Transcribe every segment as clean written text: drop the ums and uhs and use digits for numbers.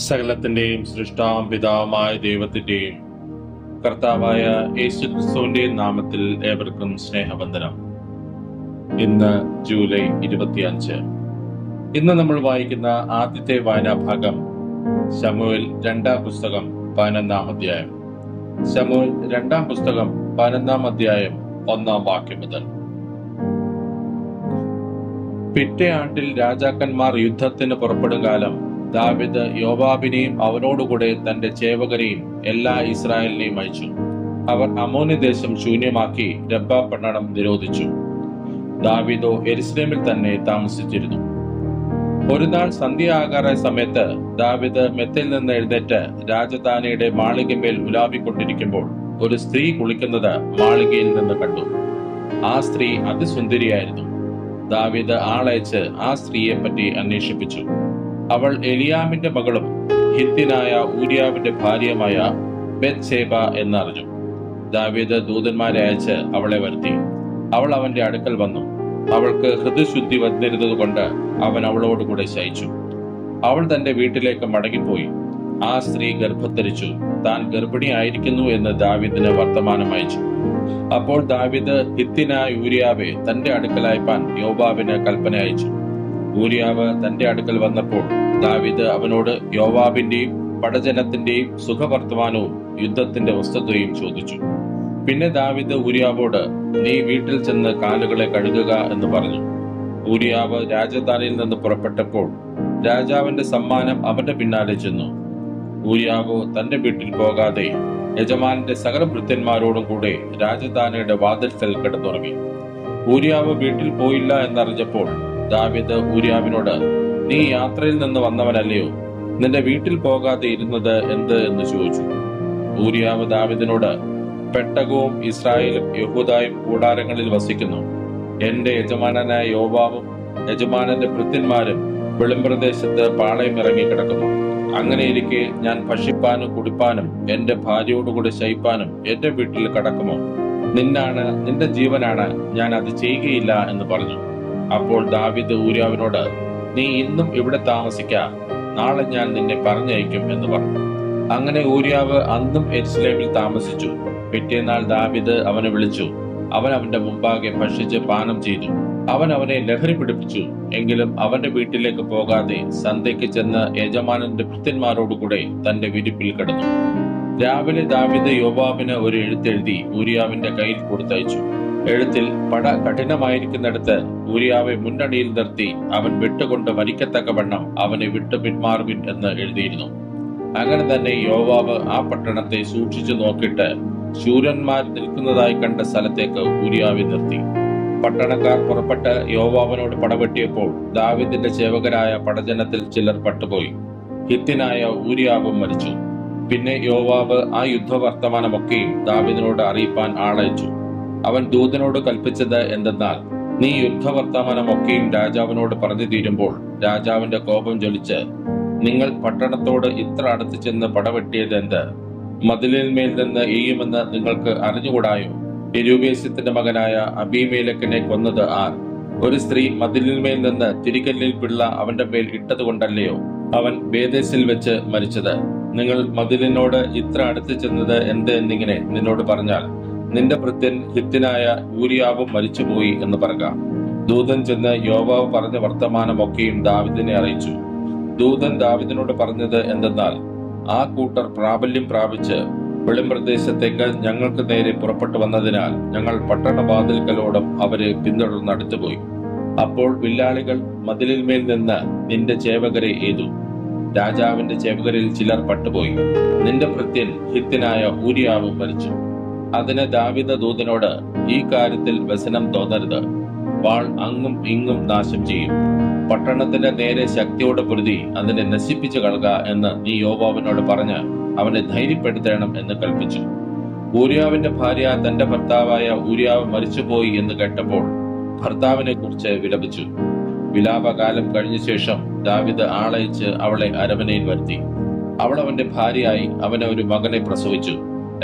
സകലത്തിന്റെയും സൃഷ്ടാവും പിതാവുമായ ദൈവത്തിന്റെയും കർത്താവായ യേശുക്രിസ്തുവിന്റെയും നാമത്തിൽ ഏവർക്കും സ്നേഹവന്ദനം. ഇന്ന് ജൂലൈ 25. ഇന്ന് നമ്മൾ വായിക്കുന്ന ആദ്യത്തെ വായനാഭാഗം ശമൂവേൽ 2-ാം പുസ്തകം 11-ാം അധ്യായം. ശമൂവേൽ 2-ാം പുസ്തകം 11-ാം അധ്യായം 1-ാം വാക്യം മുതൽ. പിറ്റേ ആണ്ടിൽ രാജാക്കന്മാർ യുദ്ധത്തിന് പുറപ്പെടും കാലം ദാവീദ് യോവാബിനെയും അവനോടുകൂടെ തന്റെ ചേവകരെയും എല്ലാ ഇസ്രായേലിനെയും അയച്ചു. അവർ അമ്മോന്യ ദേശം ശൂന്യമാക്കി രബ്ബ പട്ടണം നിരോധിച്ചു. ദാവീദോ യെരൂശലേമിൽ തന്നെ താമസിച്ചിരുന്നു. ഒരു നാൾ സന്ധ്യ ആകാറായ സമയത്ത് ദാവീദ് മെത്തയിൽ നിന്ന് എഴുന്നേറ്റ് രാജധാനിയുടെ മാളികമേൽ ഉലാവിക്കൊണ്ടിരിക്കുമ്പോൾ ഒരു സ്ത്രീ കുളിക്കുന്നത് മാളികയിൽ നിന്ന് കണ്ടു. ആ സ്ത്രീ അതിസുന്ദരിയായിരുന്നു. ദാവീദ് ആളയച്ച് ആ സ്ത്രീയെ പറ്റി അന്വേഷിപ്പിച്ചു. അവൾ എലിയാമിന്റെ മകളും ഹിത്യനായ ഊരിയാവിന്റെ ഭാര്യയുമായ ബത്ശേബ എന്നറിഞ്ഞു. ദാവീദ് ദൂതന്മാരെ അയച്ച് അവളെ വരുത്തി. അവൾ അവന്റെ അടുക്കൽ വന്നു. അവൾക്ക് ഹൃദയശുദ്ധി വന്നിരുന്നത് കൊണ്ട് അവൻ അവളോടുകൂടെ ശയിച്ചു. അവൾ തന്റെ വീട്ടിലേക്ക് മടങ്ങിപ്പോയി. ആ സ്ത്രീ ഗർഭധരിച്ചു. താൻ ഗർഭിണിയായിരിക്കുന്നു എന്ന് ദാവീദിന് വർത്തമാനം അയച്ചു. അപ്പോൾ ദാവീദ് ഹിത്യനായ ഊരിയാവെ തന്റെ അടുക്കൽ അയപ്പാൻ യോവാബിന് കൽപ്പന അയച്ചു. ഊരിയാവ് തന്റെ അടുക്കൽ വന്നപ്പോൾ ദാവീദ് അവനോട് യോവാബിന്റെയും പടജനത്തിന്റെയും സുഖവർത്തമാനവും യുദ്ധത്തിന്റെ വസ്തുതയും ചോദിച്ചു. പിന്നെ ദാവീദ് ഊരിയാവോട്, നീ വീട്ടിൽ ചെന്ന് കാലുകളെ കഴുകുക എന്ന് പറഞ്ഞു. ഊരിയാവ് രാജധാനിയിൽ നിന്ന് പുറപ്പെട്ടപ്പോൾ രാജാവിന്റെ സമ്മാനം അവന്റെ പിന്നാലെ ചെന്നു. ഊരിയാവോ തന്റെ വീട്ടിൽ പോകാതെ യജമാനന്റെ സകല ഭൃത്യന്മാരോടും കൂടെ രാജധാനിയുടെ വാതിൽക്കൽ കിടന്നുറങ്ങി. ഊരിയാവ് വീട്ടിൽ പോയില്ല എന്നറിഞ്ഞപ്പോൾ ദാവീദ് ഊരിയാവിനോട്, നീ യാത്രയിൽ നിന്ന് വന്നവനല്ലയോ? നിന്റെ വീട്ടിൽ പോകാതെ ഇരുന്നത് എന്ത് എന്ന് ചോദിച്ചു. ഊരിയാവ് ദാവീദിനോട്, പെട്ടകവും ഇസ്രായേലും യഹൂദായും കൂടാരങ്ങളിൽ വസിക്കുന്നു. എന്റെ യജമാനനായ യോവാബും യജമാനന്റെ ഭൃത്യന്മാരും വെളിമ്പ്രദേശത്ത് പാളയം ഇറങ്ങി കിടക്കുന്നു. അങ്ങനെയിരിക്കെ ഞാൻ ഭക്ഷിപ്പാനും കുടിപ്പാനും എന്റെ ഭാര്യയോടുകൂടി ശയിപ്പാനും എന്റെ വീട്ടിൽ കടക്കുമോ? നിന്റെ ജീവനാണ്, ഞാൻ അത് ചെയ്യുകയില്ല എന്ന് പറഞ്ഞു. അപ്പോൾ ദാവീദ് ഊരിയാവിനോട്, നീ ഇന്നും ഇവിടെ താമസിക്ക, നാളെ ഞാൻ നിന്നെ പറഞ്ഞയക്കും എന്ന് പറഞ്ഞു. അങ്ങനെ ഊരിയാവ് അന്നും യെരൂശലേമിൽ താമസിച്ചു. പിറ്റേന്നാൾ ദാവീദ് അവനെ വിളിച്ചു. അവൻ അവന്റെ മുമ്പാകെ ഭക്ഷിച്ച് പാനം ചെയ്തു. അവൻ അവനെ ലഹരി പിടിപ്പിച്ചു. എങ്കിലും അവന്റെ വീട്ടിലേക്ക് പോകാതെ സന്ധ്യയ്ക്ക് ചെന്ന് യജമാനന്റെ ഭൃത്യന്മാരോടുകൂടെ തന്റെ വിരിപ്പിൽ കിടന്നു. രാവിലെ ദാവീദ് യോവാബിന് ഒരു എഴുത്തെഴുതി ഊരിയാവിന്റെ കയ്യിൽ കൊടുത്തയച്ചു. എഴുത്തിൽ പട കഠിനമായിരിക്കുന്നിടത്ത് ഊരിയാവെ മുന്നണിയിൽ നിർത്തി അവൻ വിട്ടുകൊണ്ട് മരിക്കത്തക്കവണ്ണം അവനെ വിട്ടു പിന്മാറുവിൻ എന്ന് എഴുതിയിരുന്നു. അങ്ങനെ തന്നെ യോവാബ് ആ പട്ടണത്തെ സൂക്ഷിച്ചു നോക്കിയിട്ട് ശൂരന്മാർ നിൽക്കുന്നതായി കണ്ട സ്ഥലത്തേക്ക് ഊരിയാവെ നിർത്തി. പട്ടണക്കാർ പുറപ്പെട്ട് യോവാബിനോട് പടവെട്ടിയപ്പോൾ ദാവീദിന്റെ സേവകരായ പടജനത്തിൽ ചിലർ പട്ടുപോയി. ഹിത്യനായ ഊരിയാവും മരിച്ചു. പിന്നെ യോവാബ് ആ യുദ്ധവർത്തമാനമൊക്കെയും ദാവീദിനോട് അറിയിപ്പാൻ ആളയച്ചു. അവൻ ദൂതനോട് കൽപ്പിച്ചത് എന്തെന്നാൽ, നീ യുദ്ധവർത്തമാനമൊക്കെയും രാജാവിനോട് പറഞ്ഞു തീരുമ്പോൾ രാജാവിന്റെ കോപം ജ്വലിച്ച്, നിങ്ങൾ പട്ടണത്തോട് ഇത്ര അടുത്ത് ചെന്ന് പടവെട്ടിയത് എന്ത്? മതിലിന്മേൽ നിന്ന് എയ്യുമെന്ന് നിങ്ങൾക്ക് അറിഞ്ഞുകൂടായോ? യെരൂബേസ്യത്തിന്റെ മകനായ അബീമേലെക്കിനെ കൊന്നത് ആർ? ഒരു സ്ത്രീ മതിലിന്മേൽ നിന്ന് തിരികല്ലിൽ പിള്ള അവന്റെ മേൽ ഇട്ടത് കൊണ്ടല്ലയോ അവൻ ബേദേസിൽ വെച്ച് മരിച്ചത്? നിങ്ങൾ മതിലിനോട് ഇത്ര അടുത്ത് ചെന്നത് എന്ത് എന്നിങ്ങനെ നിന്നോട് പറഞ്ഞാൽ, നിന്റെ ഭൃത്യൻ ഹിത്യനായ ഊരിയാവും മരിച്ചുപോയി എന്ന് പറയുക. ദൂതൻ ചെന്ന് യോവാബ് പറഞ്ഞ വർത്തമാനമൊക്കെയും ദാവീദിനെ അറിയിച്ചു. ദൂതൻ ദാവീദിനോട് പറഞ്ഞത് എന്തെന്നാൽ, ആ കൂട്ടർ പ്രാബല്യം പ്രാപിച്ച് വെളിമ്പ്രദേശത്തേക്ക് ഞങ്ങൾക്ക് നേരെ പുറപ്പെട്ടു വന്നതിനാൽ ഞങ്ങൾ പട്ടണവാതിൽക്കലോടും അവരെ പിന്തുടർന്നടുത്തുപോയി. അപ്പോൾ വില്ലാളികൾ മതിലിന്മേൽ നിന്ന് നിന്റെ ചേവകരെ എയ്തു. രാജാവിന്റെ ചേവകരിൽ ചിലർ പട്ടുപോയി. നിന്റെ ഭൃത്യൻ ഹിത്യനായ ഊരിയാവും മരിച്ചു. അതിന് ദാവീദ് ദൂതനോട്, ഈ കാര്യത്തിൽ വ്യസനം തോന്നരുത്. വാൾ അങ്ങും ഇങ്ങും നാശം ചെയ്യും. പട്ടണത്തിന്റെ നേരെ ശക്തിയോടെ പൊരുതി അതിനെ നശിപ്പിച്ചു കളക എന്ന് നീ യോവാബിനോട് പറഞ്ഞ് അവനെ ധൈര്യപ്പെടുത്തണം എന്ന് കൽപ്പിച്ചു. ഊരിയാവിന്റെ ഭാര്യ തന്റെ ഭർത്താവായ ഊരിയാവ് മരിച്ചുപോയി എന്ന് കേട്ടപ്പോൾ ഭർത്താവിനെ കുറിച്ച് വിലപിച്ചു. വിലാപകാലം കഴിഞ്ഞ ശേഷം ദാവീദ് ആളയച്ച് അവളെ അരമനയിൽ വരുത്തി. അവൾ അവന്റെ ഭാര്യയായി അവന് ഒരു മകനെ പ്രസവിച്ചു.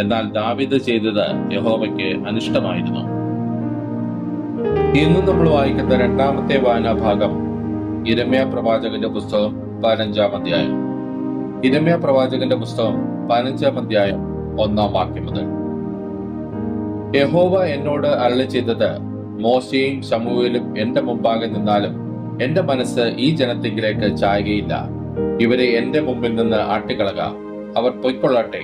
എന്നാൽ ദാവീദ് ചെയ്തത് യഹോവയ്ക്ക് അനിഷ്ടമായിരുന്നു. ഇന്ന് നമ്മൾ വായിക്കുന്ന രണ്ടാമത്തെ വായനാഭാഗം യിരെമ്യാ പ്രവാചകന്റെ പുസ്തകം 15-ാം അധ്യായം. യിരെമ്യാ പ്രവാചകന്റെ പുസ്തകം 15-ാം അധ്യായം 1-ാം വാക്യം മുതൽ. യഹോവ എന്നോട് അരുളി ചെയ്തത്, മോശെയും ശമൂവേലും എന്റെ മുമ്പാകെ നിന്നാലും എന്റെ മനസ്സ് ഈ ജനത്തിങ്കിലേക്ക് ചായുകയില്ല. ഇവരെ എന്റെ മുമ്പിൽ നിന്ന് ആട്ടിക്കളക, അവർ പൊയ്ക്കൊള്ളട്ടെ.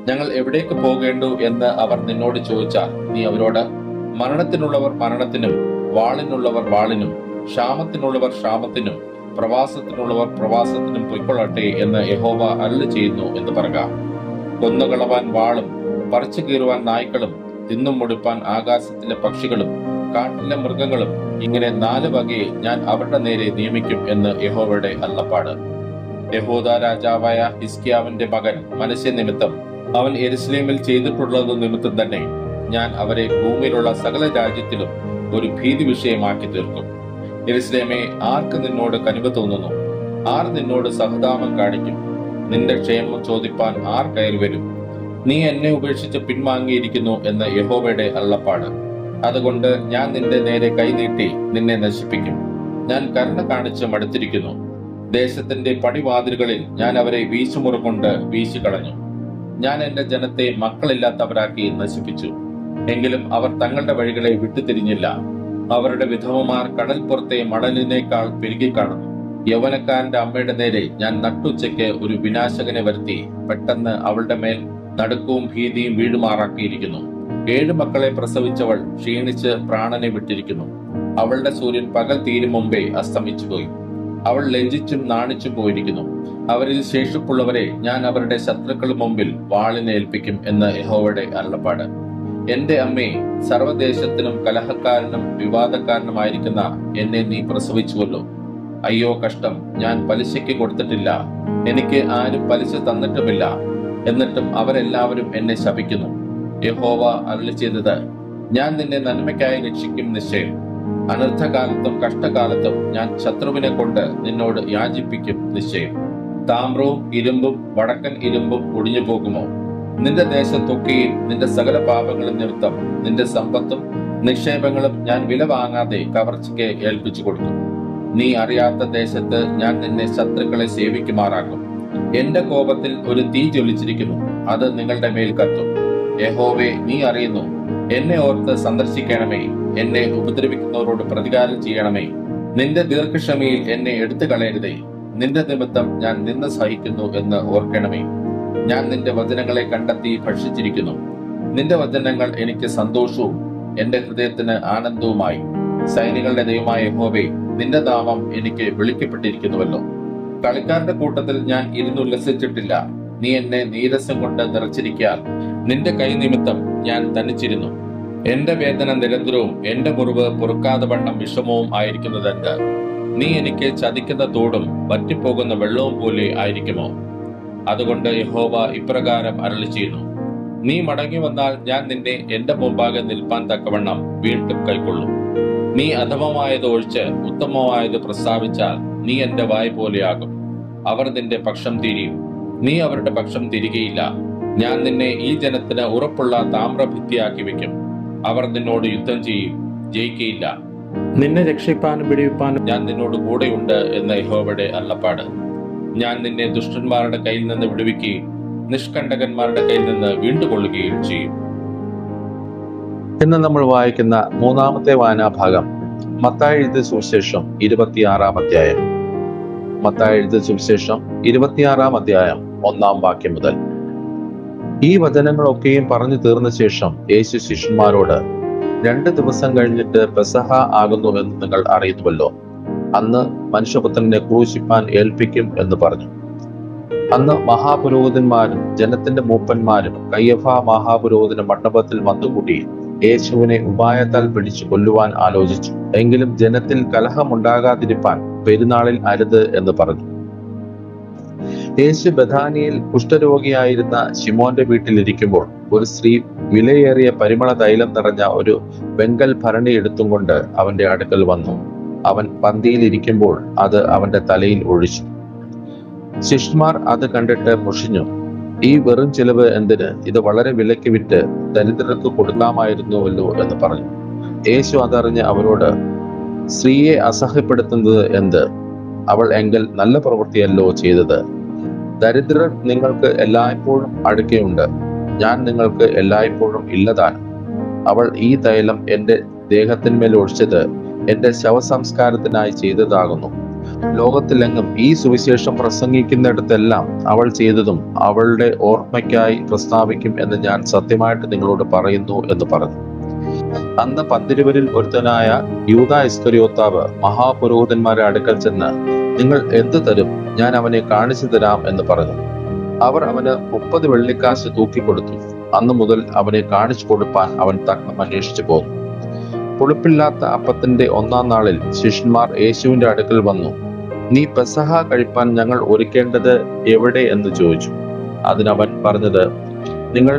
ഞങ്ങൾ എവിടേക്ക് പോകേണ്ടു എന്ന് അവർ നിന്നോട് ചോദിച്ചാൽ നീ അവരോട്, മരണത്തിനുള്ളവർ മരണത്തിനും, വാളിനുള്ളവർ വാളിനും, ക്ഷാമത്തിനുള്ളവർ ക്ഷാമത്തിനും, പ്രവാസത്തിനുള്ളവർ പ്രവാസത്തിനും പൊയ്ക്കൊള്ളട്ടെ എന്ന് യഹോവ അരുളി ചെയ്യുന്നു എന്ന് പറയുക. കൊന്നുകളവാൻ വാളും, പറിച്ചു കീറുവാൻ നായ്ക്കളും, തിന്നും മുടിപ്പാൻ ആകാശത്തിലെ പക്ഷികളും, കാട്ടിലെ മൃഗങ്ങളും, ഇങ്ങനെ 4 വകയെ ഞാൻ അവരുടെ നേരെ നിയമിക്കും എന്ന് യഹോവയുടെ അരുളപ്പാട്. യെഹൂദാ രാജാവായ ഹിസ്കിയാവിന്റെ മകൻ മനശ്ശെ നിമിത്തം അവൻ യെരൂശലേമിൽ ചെയ്തിട്ടുള്ളത് നിമിത്തം തന്നെ ഞാൻ അവരെ ഭൂമിയിലുള്ള സകല രാജ്യത്തിലും ഒരു ഭീതി വിഷയമാക്കി തീർക്കും. യെരൂശലേമേ, ആർക്ക് നിന്നോട് കനിവ് തോന്നുന്നു? ആർ നിന്നോട് സഹതാപം കാണിക്കും? നിന്റെ ക്ഷേമം ചോദിപ്പാൻ ആർ കയറി വരും? നീ എന്നെ ഉപേക്ഷിച്ച് പിൻവാങ്ങിയിരിക്കുന്നു എന്ന് യഹോവയുടെ അരുളപ്പാട്. അതുകൊണ്ട് ഞാൻ നിന്റെ നേരെ കൈനീട്ടി നിന്നെ നശിപ്പിക്കും. ഞാൻ കരുണ കാണിച്ച് മടുത്തിരിക്കുന്നു. ദേശത്തിന്റെ പടിവാതിലുകളിൽ ഞാൻ അവരെ വീശുമുറകൊണ്ട് വീശിക്കളഞ്ഞു. ഞാൻ എന്റെ ജനത്തെ മക്കളില്ലാത്തവരാക്കി നശിപ്പിച്ചു. എങ്കിലും അവർ തങ്ങളുടെ വഴികളെ വിട്ടുതിരിഞ്ഞില്ല. അവരുടെ വിധവമാർ കടൽപ്പുറത്തെ മണലിനേക്കാൾ പെരുകിക്കാണുന്നു. യൗവനക്കാരന്റെ അമ്മയുടെ നേരെ ഞാൻ നട്ടുച്ചയ്ക്ക് ഒരു വിനാശകനെ വരുത്തി പെട്ടെന്ന് അവളുടെ മേൽ നടുക്കവും ഭീതിയും വീഴുമാറാക്കിയിരിക്കുന്നു. 7 മക്കളെ പ്രസവിച്ചവൾ ക്ഷീണിച്ച് പ്രാണനെ വിട്ടിരിക്കുന്നു. അവളുടെ സൂര്യൻ പകൽ തീരും മുമ്പേ അസ്തമിച്ചുപോയി. അവൾ ലജ്ജിച്ചും നാണിച്ചും പോയിരിക്കുന്നു. അവരിൽ ശേഷിപ്പുള്ളവരെ ഞാൻ അവരുടെ ശത്രുക്കൾ മുമ്പിൽ വാളിനെ ഏൽപ്പിക്കും എന്ന് യഹോവയുടെ അരുളപ്പാട്. എന്റെ അമ്മേ, സർവ്വദേശത്തിനും കലഹക്കാരനും വിവാദക്കാരനുമായിരിക്കുന്ന എന്നെ നീ പ്രസവിച്ചുവല്ലോ. അയ്യോ കഷ്ടം, ഞാൻ പലിശയ്ക്ക് കൊടുത്തിട്ടില്ല, എനിക്ക് ആരും പലിശ തന്നിട്ടുമില്ല. എന്നിട്ടും അവരെല്ലാവരും എന്നെ ശപിക്കുന്നു. യഹോവ അരുളി ചെയ്തത്, ഞാൻ നിന്നെ നന്മയ്ക്കായി രക്ഷിക്കും നിശ്ചയം. അനർത്ഥകാലത്തും കഷ്ടകാലത്തും ഞാൻ ശത്രുവിനെ കൊണ്ട് നിന്നോട് യാചിപ്പിക്കും നിശ്ചയം. താമ്രവും ഇരുമ്പും വടക്കൻ ഇരുമ്പും ഒടിഞ്ഞു പോകുമോ? നിന്റെ ദേശത്തൊക്കെയും നിന്റെ സകല പാപങ്ങളും നിമിത്തം നിന്റെ സമ്പത്തും നിക്ഷേപങ്ങളും ഞാൻ വില വാങ്ങാതെ കവർച്ചയ്ക്ക് ഏൽപ്പിച്ചു കൊടുക്കും. നീ അറിയാത്ത ദേശത്ത് ഞാൻ നിന്നെ ശത്രുക്കളെ സേവിക്കുമാറാക്കും. എന്റെ കോപത്തിൽ ഒരു തീ ജ്വലിച്ചിരിക്കുന്നു, അത് നിങ്ങളുടെ മേൽ കത്തും. യഹോവേ, നീ അറിയുന്നു. എന്നെ ഓർത്ത് സന്ദർശിക്കണമേ. എന്നെ ഉപദ്രവിക്കുന്നവരോട് പ്രതികാരം ചെയ്യണമേ. നിന്റെ ദീർഘക്ഷമയിൽ എന്നെ എടുത്തു കളയരുതേ. നിന്റെ നിമിത്തം ഞാൻ നിന്ന് സഹിക്കുന്നു എന്ന് ഓർക്കണമേ. ഞാൻ നിന്റെ വചനങ്ങളെ കണ്ടെത്തി ഭക്ഷിച്ചിരിക്കുന്നു. നിന്റെ വചനങ്ങൾ എനിക്ക് സന്തോഷവും എന്റെ ഹൃദയത്തിന് ആനന്ദവുമായി. സൈനികളുടെ ദൈവമായ യഹോവേ, നിന്റെ നാമം എനിക്ക് വിളിക്കപ്പെട്ടിരിക്കുന്നുവല്ലോ. കളിക്കാരുടെ കൂട്ടത്തിൽ ഞാൻ ഇരുന്നുല്ലസിച്ചിട്ടില്ല. നീ എന്നെ നീരസം കൊണ്ട് നിറച്ചിരിക്കാൻ നിന്റെ കൈ നിമിത്തം ഞാൻ തനിച്ചിരുന്നു. എന്റെ വേദന നിരന്തരവും എന്റെ മുറിവ് പൊറുക്കാതെ വണ്ണം വിഷമവും ആയിരിക്കുന്നതെന്ത്? നീ എനിക്ക് ചതിക്കുന്ന തോടും വറ്റിപ്പോകുന്ന വെള്ളവും പോലെ ആയിരിക്കുമോ? അതുകൊണ്ട് യഹോവ ഇപ്രകാരം അരുളി ചെയ്യുന്നു, നീ മടങ്ങി വന്നാൽ ഞാൻ നിന്നെ എന്റെ മുമ്പാകെ നിൽപ്പാൻ തക്കവണ്ണം വീണ്ടും കൈക്കൊള്ളും. നീ അധമമായത് ഒഴിച്ച് ഉത്തമമായത് പ്രസ്താവിച്ചാൽ നീ എന്റെ വായ് പോലെയാകും. അവർ നിന്റെ പക്ഷം തിരിയും, നീ അവരുടെ പക്ഷം തിരികയില്ല. ഞാൻ നിന്നെ ഈ ജനത്തിന് ഉറപ്പുള്ള താമ്രഭിത്തിയാക്കി വെക്കും. അവർ നിന്നോട് യുദ്ധം ചെയ്യും, ജയിക്കയില്ല. നിന്നെ രക്ഷിപ്പാനും പിടിവിപ്പാനും ഞാൻ നിന്നോട് കൂടെയുണ്ട് എന്ന് യഹോവയുടെ അരുളപ്പാട്. ഞാൻ നിന്നെ ദുഷ്ടന്മാരുടെ കയ്യിൽ നിന്ന് വിടുവിക്കുകയും നിഷ്കണ്ടകന്മാരുടെ കയ്യിൽ നിന്ന് വീണ്ടുകൊള്ളുകയും ചെയ്യും. ഇന്ന് നമ്മൾ വായിക്കുന്ന 3-ാമത്തെ വായനാഭാഗം മത്തായി എഴുതിയ സുവിശേഷം 26-ാം അധ്യായം. മത്തായി എഴുതിയ സുവിശേഷം 26-ാം അധ്യായം 1-ാം വാക്യം മുതൽ. ഈ വചനങ്ങളൊക്കെയും പറഞ്ഞു തീർന്ന ശേഷം യേശു ശിഷ്യന്മാരോട്, 2 ദിവസം കഴിഞ്ഞിട്ട് പെസഹ ആകുന്നു എന്ന് നിങ്ങൾ അറിയുന്നുവല്ലോ. അന്ന് മനുഷ്യപുത്രനെ ക്രൂശിപ്പാൻ ഏൽപ്പിക്കും എന്ന് പറഞ്ഞു. അന്ന് മഹാപുരോഹിതന്മാരും ജനത്തിന്റെ മൂപ്പന്മാരും കയ്യഫ മഹാപുരോഹിതന്റെ മണ്ഡപത്തിൽ വന്നുകൂടി യേശുവിനെ ഉപായത്താൽ പിടിച്ചു കൊല്ലുവാൻ ആലോചിച്ചു. എങ്കിലും ജനത്തിൽ കലഹമുണ്ടാകാതിരിപ്പാൻ പെരുന്നാളിൽ അരുത് എന്ന് പറഞ്ഞു. യേശു ബഥാനിയിൽ കുഷ്ഠരോഗിയായിരുന്ന ശിമോന്റെ വീട്ടിലിരിക്കുമ്പോൾ ഒരു സ്ത്രീ വിലയേറിയ പരിമള തൈലം നിറഞ്ഞ ഒരു വെങ്കൽ ഭരണി എടുത്തും കൊണ്ട് അവന്റെ അടുക്കൽ വന്നു. അവൻ പന്തിയിലിരിക്കുമ്പോൾ അത് അവന്റെ തലയിൽ ഒഴിച്ചു. ശിഷ്യന്മാർ അത് കണ്ടിട്ട് മുഷിഞ്ഞു. ഈ വെറും ചിലവ് എന്തിന്? ഇത് വളരെ വിലയ്ക്ക് വിറ്റ് ദരിദ്രർക്ക് കൊടുക്കാമായിരുന്നുവല്ലോ എന്ന് പറഞ്ഞു. യേശു അതറിഞ്ഞ് അവരോട്, സ്ത്രീയെ അസഹ്യപ്പെടുത്തുന്നത് എന്ത്? അവൾ എങ്കിൽ നല്ല പ്രവൃത്തിയല്ലോ ചെയ്തത്. ദരിദ്രർ നിങ്ങൾക്ക് എല്ലായ്പ്പോഴും അടുക്കെയുണ്ട്, ഞാൻ നിങ്ങൾക്ക് എല്ലായ്പ്പോഴും ഇല്ലതാനും. അവൾ ഈ തൈലം എന്റെ ദേഹത്തിന്മേൽ ഒഴിച്ചത് എന്റെ ശവസംസ്കാരത്തിനായി ചെയ്തതാകുന്നു. ലോകത്തിലെങ്ങും ഈ സുവിശേഷം പ്രസംഗിക്കുന്നിടത്തെല്ലാം അവൾ ചെയ്തതും അവളുടെ ഓർമ്മയ്ക്കായി പ്രസ്താവിക്കും എന്ന് ഞാൻ സത്യമായിട്ട് നിങ്ങളോട് പറയുന്നു എന്ന് പറഞ്ഞു. അന്ന് 12 ഒരുത്തനായ യൂദാ ഇസ്കറിയോത്താവ് മഹാപുരോഹിതന്മാരെ അടുക്കൽ ചെന്ന്, നിങ്ങൾ എന്ത് തരും, ഞാൻ അവനെ കാണിച്ചു തരാം എന്ന് പറഞ്ഞു. അവർ അവന് 30 വെള്ളിക്കാശ് തൂക്കിക്കൊടുത്തു. അന്നു മുതൽ അവനെ കാണിച്ചു കൊടുപ്പാൻ അവൻ തക്കം അന്വേഷിച്ചു പോന്നു. പുളിപ്പില്ലാത്ത അപ്പത്തിന്റെ 1-ാം നാളിൽ ശിഷ്യന്മാർ യേശുവിന്റെ അടുക്കൽ വന്നു. നീ പെസഹ കഴിപ്പാൻ ഞങ്ങൾ ഒരുക്കേണ്ടത് എവിടെ എന്ന് ചോദിച്ചു. അതിനവൻ പറഞ്ഞത്, നിങ്ങൾ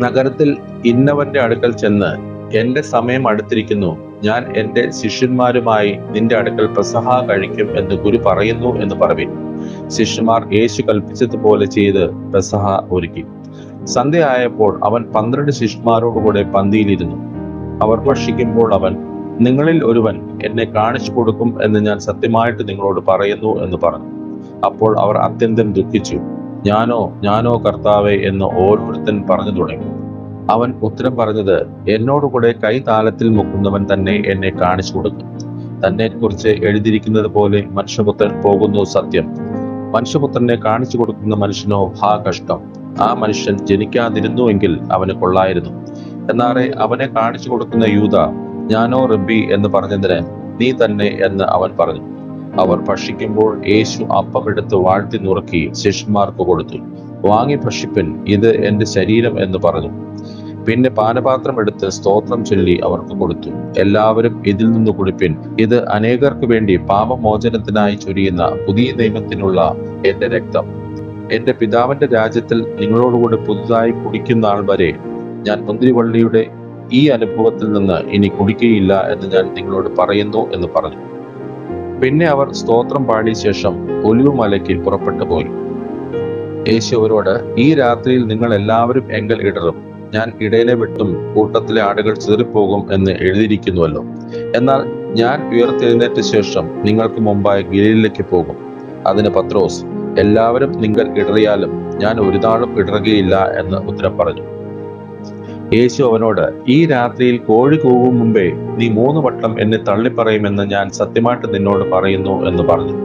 നഗരത്തിൽ ഇന്നവന്റെ അടുക്കൽ ചെന്ന്, എന്റെ സമയം അടുത്തിരിക്കുന്നു, ഞാൻ എന്റെ ശിഷ്യന്മാരുമായി നിന്റെ അടുക്കൽ പെസഹ കഴിക്കും എന്ന് ഗുരു പറയുന്നു എന്ന് പറവിൻ. ശിഷ്യന്മാർ യേശു കൽപ്പിച്ചതുപോലെ ചെയ്ത് പെസഹ ഒരുക്കി. സന്ധ്യയായപ്പോൾ അവൻ 12 ശിഷ്യന്മാരോടുകൂടെ പന്തിയിലിരുന്നു. അവർ ഭക്ഷിക്കുമ്പോൾ അവൻ, നിങ്ങളിൽ ഒരുവൻ എന്നെ കാണിച്ചു കൊടുക്കും എന്ന് ഞാൻ സത്യമായിട്ട് നിങ്ങളോട് പറയുന്നു എന്ന് പറഞ്ഞു. അപ്പോൾ അവർ അത്യന്തം ദുഃഖിച്ചു. ഞാനോ കർത്താവേ എന്ന് ഓരോരുത്തൻ പറഞ്ഞു തുടങ്ങി. അവൻ ഉത്തരം പറഞ്ഞത്, എന്നോടുകൂടെ കൈ താലത്തിൽ മുക്കുന്നവൻ തന്നെ എന്നെ കാണിച്ചു കൊടുക്കും. തന്നെ കുറിച്ച് എഴുതിയിരിക്കുന്നത് പോലെ മനുഷ്യപുത്രൻ പോകുന്നു സത്യം. മനുഷ്യപുത്രനെ കാണിച്ചു കൊടുക്കുന്ന മനുഷ്യനോ ഹാ കഷ്ടം. ആ മനുഷ്യൻ ജനിക്കാതിരുന്നുവെങ്കിൽ അവന് കൊള്ളായിരുന്നു. എന്നാറെ അവനെ കാണിച്ചു കൊടുക്കുന്ന യൂദ, ഞാനോ റബ്ബി എന്ന് പറഞ്ഞതിന്, നീ തന്നെ എന്ന് അവൻ പറഞ്ഞു. അവർ ഭക്ഷിക്കുമ്പോൾ യേശു അപ്പമെടുത്ത് വാഴ്ത്തി നുറുക്കി ശിഷ്യന്മാർക്ക് കൊടുത്തു. വാങ്ങി ഭക്ഷിപ്പിൻ, ഇത് എന്റെ ശരീരം എന്ന് പറഞ്ഞു. പിന്നെ പാനപാത്രം എടുത്ത് സ്തോത്രം ചൊല്ലി അവർക്ക് കൊടുത്തു. എല്ലാവരും ഇതിൽ നിന്ന് കുടിപ്പിൻ, ഇത് അനേകർക്ക് വേണ്ടി പാപമോചനത്തിനായി ചൊരിയുന്ന പുതിയ നിയമത്തിനുള്ള എന്റെ രക്തം. എന്റെ പിതാവിന്റെ രാജ്യത്തിൽ നിങ്ങളോടുകൂടി പുതുതായി കുടിക്കുന്ന ആൾ വരെ ഞാൻ മുന്തിരിവള്ളിയുടെ ഈ അനുഭവത്തിൽ നിന്ന് ഇനി കുടിക്കുകയില്ല എന്ന് ഞാൻ നിങ്ങളോട് പറയുന്നു എന്ന് പറഞ്ഞു. പിന്നെ അവർ സ്തോത്രം പാടിയ ശേഷം ഒലിവുമലയ്ക്ക് പുറപ്പെട്ടു പോയി. യേശു അവരോട്, ഈ രാത്രിയിൽ നിങ്ങൾ എല്ലാവരും എങ്കൽ ഇടറും, ഞാൻ ഇടയനെ വിട്ടും കൂട്ടത്തിലെ ആടുകൾ ചിതറിപ്പോകും എന്ന് എഴുതിയിരിക്കുന്നുവല്ലോ. എന്നാൽ ഞാൻ ഉയർത്തെഴുന്നേറ്റ ശേഷം നിങ്ങൾക്ക് മുമ്പായി ഗലീലയിലേക്ക് പോകും. അതിന് പത്രോസ്, എല്ലാവരും നിങ്ങൾ ഇടറിയാലും ഞാൻ ഒരു നാളും ഇടറുകയില്ല എന്ന് ഉത്തരം പറഞ്ഞു. യേശു അവനോട്, ഈ രാത്രിയിൽ കോഴി കൂവും മുമ്പേ നീ 3 വട്ടം എന്നെ തള്ളിപ്പറയുമെന്ന് ഞാൻ സത്യമായിട്ട് നിന്നോട് പറയുന്നു എന്ന് പറഞ്ഞു.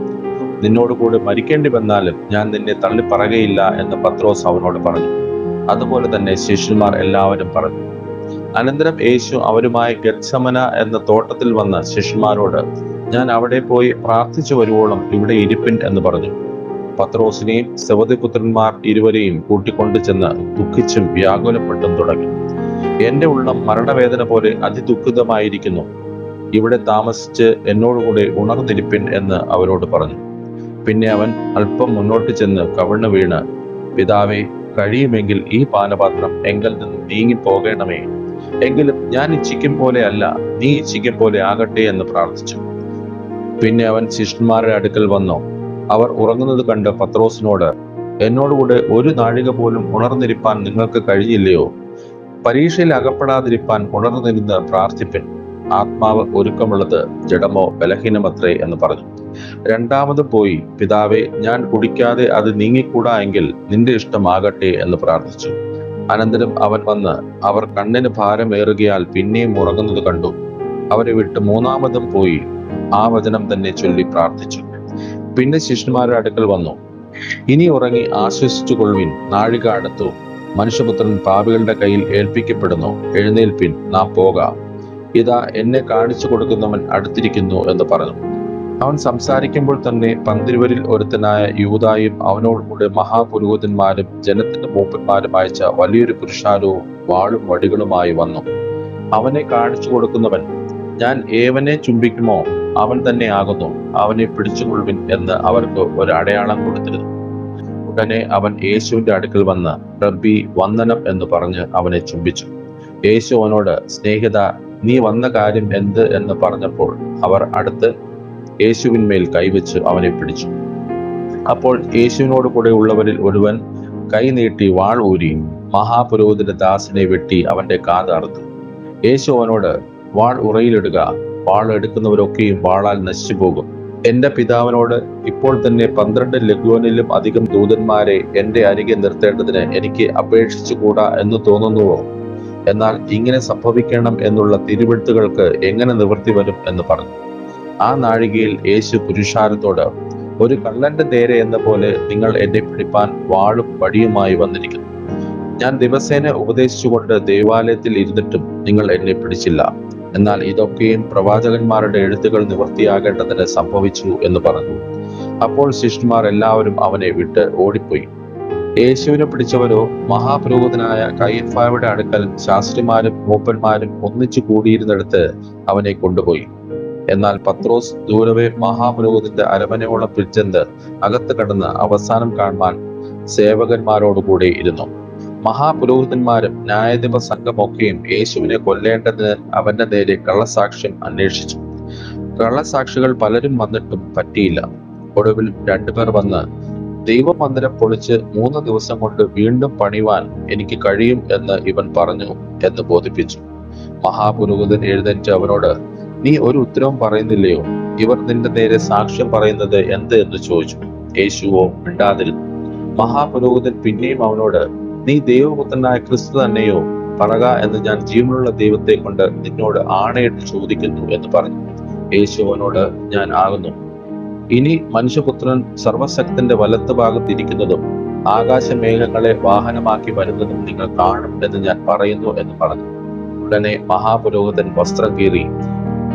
നിന്നോട് കൂടെ മരിക്കേണ്ടി വന്നാലും ഞാൻ നിന്നെ തള്ളിപ്പറയുകയില്ല എന്ന് പത്രോസ് അവനോട് പറഞ്ഞു. അതുപോലെ തന്നെ ശിഷ്യന്മാർ എല്ലാവരും പറഞ്ഞു. അനന്തരം യേശു അവരുമായി ഗത്സമന എന്ന തോട്ടത്തിൽ വന്ന ശിഷ്യന്മാരോട്, ഞാൻ അവിടെ പോയി പ്രാർത്ഥിച്ചു വരുവോളം ഇവിടെ ഇരിപ്പിൻ എന്ന് പറഞ്ഞു. പത്രോസിനെയും സെബെദെപുത്രന്മാർ ഇരുവരെയും കൂട്ടിക്കൊണ്ടു ചെന്ന് ദുഃഖിച്ചും വ്യാകുലപ്പെട്ടും തുടങ്ങി. എന്റെ ഉള്ളം മരണവേദന പോലെ അതിദുഃഖിതമായിരിക്കുന്നു. ഇവിടെ താമസിച്ച് എന്നോടുകൂടെ ഉണർന്നിരിപ്പിൻ എന്ന് അവരോട് പറഞ്ഞു. പിന്നെ അവൻ അല്പം മുന്നോട്ട് ചെന്ന് കവിണ്ണു വീണ്, പിതാവേ, കഴിയുമെങ്കിൽ ഈ പാനപാത്രം എങ്കിൽ നിന്ന് നീങ്ങിപ്പോകണമേ. എങ്കിലും ഞാൻ ഇച്ഛിക്കും പോലെ അല്ല, നീ ഇച്ഛിക്കും പോലെ ആകട്ടെ എന്ന് പ്രാർത്ഥിച്ചു. പിന്നെ അവൻ ശിഷ്യന്മാരുടെ അടുക്കൽ വന്നു. അവർ ഉറങ്ങുന്നത് കണ്ട് പത്രോസിനോട്, എന്നോടുകൂടെ ഒരു നാഴിക പോലും ഉണർന്നിരിപ്പാൻ നിങ്ങൾക്ക് കഴിയില്ലയോ? പരീക്ഷയിൽ അകപ്പെടാതിരിപ്പാൻ ഉണർന്നിരുന്ന് പ്രാർത്ഥിപ്പിൻ. ആത്മാവ് ഒരുക്കമുള്ളത്, ജഡമോ ബലഹീനമത്രേ എന്ന് പറഞ്ഞു. രണ്ടാമത് പോയി, പിതാവേ, ഞാൻ കുടിക്കാതെ അത് നീങ്ങിക്കൂടാ എങ്കിൽ നിന്റെ ഇഷ്ടമാകട്ടെ എന്ന് പ്രാർത്ഥിച്ചു. അനന്തരം അവൻ വന്ന് അവർ കണ്ണിന് ഭാരമേറുകയാൽ പിന്നെയും ഉറങ്ങുന്നത് കണ്ടു. അവരെ വിട്ട് 3-മതും പോയി ആ വചനം തന്നെ ചൊല്ലി പ്രാർത്ഥിച്ചു. പിന്നെ ശിഷ്യന്മാരുടെ അടുക്കൽ വന്നു, ഇനി ഉറങ്ങി ആശ്വസിച്ചു കൊള്ളുവിൻ, നാഴിക അടുത്തു, മനുഷ്യപുത്രൻ പാപികളുടെ കയ്യിൽ ഏൽപ്പിക്കപ്പെടുന്നു. എഴുന്നേൽപ്പിൻ, നാം പോകാം. ഇതാ എന്നെ കാണിച്ചു കൊടുക്കുന്നവൻ അടുത്തിരിക്കുന്നു എന്ന് പറഞ്ഞു. അവൻ സംസാരിക്കുമ്പോൾ തന്നെ 12 ഒരുത്തനായ യൂദായും അവനോടുകൂടെ മഹാപുരോഹിതന്മാരും ജനത്തിന്റെ മൂപ്പന്മാരും അയച്ച വലിയൊരു പുരുഷാരവും വാളും വടികളുമായി വന്നു. അവനെ കാണിച്ചു കൊടുക്കുന്നവൻ, ഞാൻ ഏവനെ ചുംബിക്കുമോ അവൻ തന്നെ ആകുന്നു, അവനെ പിടിച്ചുകൊള്ളുവിൻ എന്ന് അവർക്ക് ഒരു അടയാളം കൊടുത്തിരുന്നു. ഉടനെ അവൻ യേശുവിന്റെ അടുക്കൽ വന്ന്, റബ്ബി, വന്ദനം എന്ന് പറഞ്ഞ് അവനെ ചുംബിച്ചു. യേശു അവനോട്, സ്നേഹിത, നീ വന്ന കാര്യം എന്ത് എന്ന് പറഞ്ഞപ്പോൾ അവർ അടുത്ത് യേശുവിന്മേൽ കൈവച്ച് അവനെ പിടിച്ചു. അപ്പോൾ യേശുവിനോട് കൂടെ ഉള്ളവരിൽ ഒരുവൻ കൈ നീട്ടി വാൾ ഊരി മഹാപുരോഹിതന്റെ ദാസനെ വെട്ടി അവന്റെ കാത് അറുത്തു. യേശു അവനോട്, വാൾ ഉറയിലിടുക, വാൾ എടുക്കുന്നവരൊക്കെയും വാളാൽ നശിച്ചു പോകും. എന്റെ പിതാവിനോട് ഇപ്പോൾ തന്നെ 12 ലഗോനിലും അധികം ദൂതന്മാരെ എന്റെ അരികെ നിർത്തേണ്ടതിന് എനിക്ക് അപേക്ഷിച്ചുകൂടാ എന്ന് തോന്നുന്നുവോ? എന്നാൽ ഇങ്ങനെ സംഭവിക്കണം എന്നുള്ള തിരുവെഴുത്തുകൾക്ക് എങ്ങനെ നിവൃത്തി വരും എന്ന് പറഞ്ഞു. ആ നാഴികയിൽ യേശു പുരുഷാരത്തോട്, ഒരു കള്ളന്റെ നേരെ എന്ന പോലെ നിങ്ങൾ എന്നെ പിടിപ്പാൻ വാളും വടിയുമായി വന്നിരിക്കുന്നു. ഞാൻ ദിവസേന ഉപദേശിച്ചുകൊണ്ട് ദേവാലയത്തിൽ ഇരുന്നിട്ടും നിങ്ങൾ എന്നെ പിടിച്ചില്ല. എന്നാൽ ഇതൊക്കെയും പ്രവാചകന്മാരുടെ എഴുത്തുകൾ നിവൃത്തിയാകേണ്ടതിന് സംഭവിച്ചു എന്ന് പറഞ്ഞു. അപ്പോൾ ശിഷ്യന്മാർ എല്ലാവരും അവനെ വിട്ട് ഓടിപ്പോയി. യേശുവിനെ പിടിച്ചവരോ മഹാപുരോഹിതനായ കയ്യഫായുടെ അടുക്കൽ ശാസ്ത്രിമാരും മൂപ്പന്മാരും ഒന്നിച്ചു കൂടിയിരുന്നിടത്ത് അവനെ കൊണ്ടുപോയി. എന്നാൽ പത്രോസ് ദൂരവേ മഹാപുരോഹിതന്റെ അരമനയോളം പിടിച്ചെന്ന് അകത്ത് കടന്ന് അവസാനം കാണുവാൻ സേവകന്മാരോടുകൂടി ഇരുന്നു. മഹാപുരോഹിതന്മാരും ന്യായാധിപ സംഘമൊക്കെയും യേശുവിനെ കൊല്ലേണ്ടതിന് അവന്റെ നേരെ കള്ളസാക്ഷ്യം അന്വേഷിച്ചു. കള്ളസാക്ഷികൾ പലരും വന്നിട്ടും പറ്റിയില്ല. ഒടുവിൽ 2 പേർ വന്ന്, ദൈവമന്ദിരം പൊളിച്ച് 3 ദിവസം കൊണ്ട് വീണ്ടും പണിവാൻ എനിക്ക് കഴിയും എന്ന് ഇവൻ പറഞ്ഞു എന്ന് ബോധിപ്പിച്ചു. മഹാപുരോഹിതൻ എഴുന്നേറ്റ് അവനോട്, നീ ഒരു ഉത്തരവും പറയുന്നില്ലയോ? ഇവർ നിന്റെ നേരെ സാക്ഷ്യം പറയുന്നത് എന്ത് എന്ന് ചോദിച്ചു. യേശുവോ മിണ്ടാതിരുന്നു. മഹാപുരോഹിതൻ പിന്നെയും അവനോട്, നീ ദൈവപുത്രനായ ക്രിസ്തു തന്നെയോ? പറക എന്ന് ഞാൻ ജീവനുള്ള ദൈവത്തെ കൊണ്ട് നിന്നോട് ആണയിട്ട് ചോദിക്കുന്നു എന്ന് പറഞ്ഞു. യേശു അവനോട്, ഞാൻ ആകുന്നു. ഇനി മനുഷ്യപുത്രൻ സർവശക്തന്റെ വലത്ത് ഭാഗത്തിരിക്കുന്നതും ആകാശമേഘങ്ങളെ വാഹനമാക്കി വരുന്നതും നിങ്ങൾ കാണും എന്ന് ഞാൻ പറയുന്നു എന്ന് പറഞ്ഞു. ഉടനെ മഹാപുരോഹിതൻ വസ്ത്രം കീറി,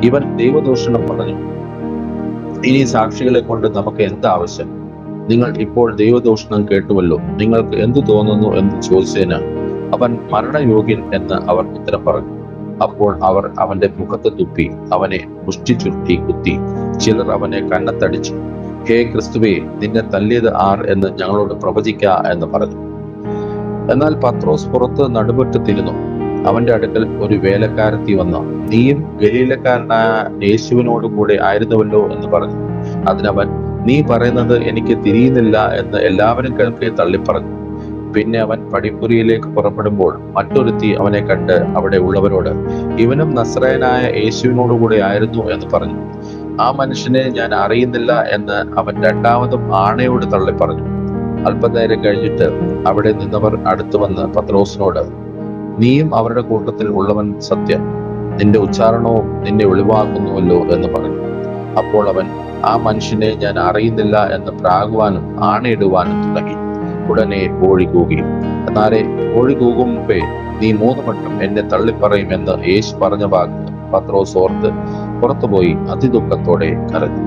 ഇവൻ ദൈവദൂഷണം പറഞ്ഞു. ഇനി സാക്ഷികളെ കൊണ്ട് നമുക്ക് എന്താവശ്യം? നിങ്ങൾ ഇപ്പോൾ ദൈവദൂഷണം കേട്ടുവല്ലോ. നിങ്ങൾക്ക് എന്തു തോന്നുന്നു എന്ന് ചോദിച്ചതിന് അവൻ മരണയോഗ്യൻ എന്ന് അവർ ഉത്തരം പറഞ്ഞു. അപ്പോൾ അവർ അവന്റെ മുഖത്ത് തുപ്പി അവനെ മുഷ്ടി ചുരുട്ടി കുത്തി. ചിലർ അവനെ കന്നത്തടിച്ചു. ഹേ ക്രിസ്തുവേ, നിന്നെ തല്ലിയത് ആർ എന്ന് ഞങ്ങളോട് പ്രവചിക്ക എന്ന് പറഞ്ഞു. എന്നാൽ പത്രോസ് പുറത്ത് നടുമുറ്റത്തിരുന്നു. അവന്റെ അടുക്കൽ ഒരു വേലക്കാരത്തി വന്നു, നീയും ഗലീലക്കാരനായ യേശുവിനോട് കൂടെ ആയിരുന്നുവല്ലോ എന്ന് പറഞ്ഞു. അതിനവൻ, നീ പറയുന്നത് എനിക്ക് തിരിയുന്നില്ല എന്ന് എല്ലാവരും കേൾക്കെ തള്ളിപ്പറഞ്ഞു. പിന്നെ അവൻ പടിപ്പുരയിലേക്ക് പുറപ്പെടുമ്പോൾ മറ്റൊരുത്തി അവനെ കണ്ട് അവിടെ ഉള്ളവരോട്, ഇവനും നസ്രായനായ യേശുവിനോടുകൂടെ ആയിരുന്നു എന്ന് പറഞ്ഞു. ആ മനുഷ്യനെ ഞാൻ അറിയുന്നില്ല എന്ന് അവൻ രണ്ടാമതും ആണയോട് തള്ളിപ്പറഞ്ഞു. അല്പനേരം കഴിഞ്ഞിട്ട് അവിടെ നിന്നവർ അടുത്തു വന്ന് പത്രോസിനോട്, നീയും അവരുടെ കൂട്ടത്തിൽ ഉള്ളവൻ സത്യം, നിന്റെ ഉച്ചാരണവും നിന്നെ ഒളിവാക്കുന്നുവല്ലോ എന്ന് പറഞ്ഞു. അപ്പോൾ അവൻ ആ മനുഷ്യനെ ഞാൻ അറിയുന്നില്ല എന്ന് പ്രാകുവാനും ആണയിടുവാനും തുടങ്ങി. ഉടനെ കോഴി കൂകി. എന്നാലേ കോഴി കൂകും മുമ്പേ നീ 3 വട്ടം എന്നെ തള്ളിപ്പറയുമെന്ന് യേശു പറഞ്ഞ വാക്ക് പത്രോസ് ഓർത്ത് പുറത്തുപോയി അതിദുഃഖത്തോടെ കരഞ്ഞു.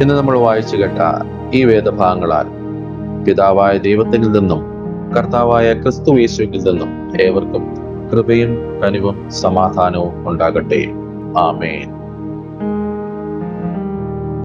ഇന്ന് നമ്മൾ വായിച്ചു കേട്ട ഈ വേദഭാഗങ്ങളാൽ പിതാവായ ദൈവത്തിൽ നിന്നും കർത്താവായ ക്രിസ്തു യേശുവിൽ നിന്നും ഏവർക്കും കൃപയും കനിവും സമാധാനവും ഉണ്ടാകട്ടെ. ആമേൻ.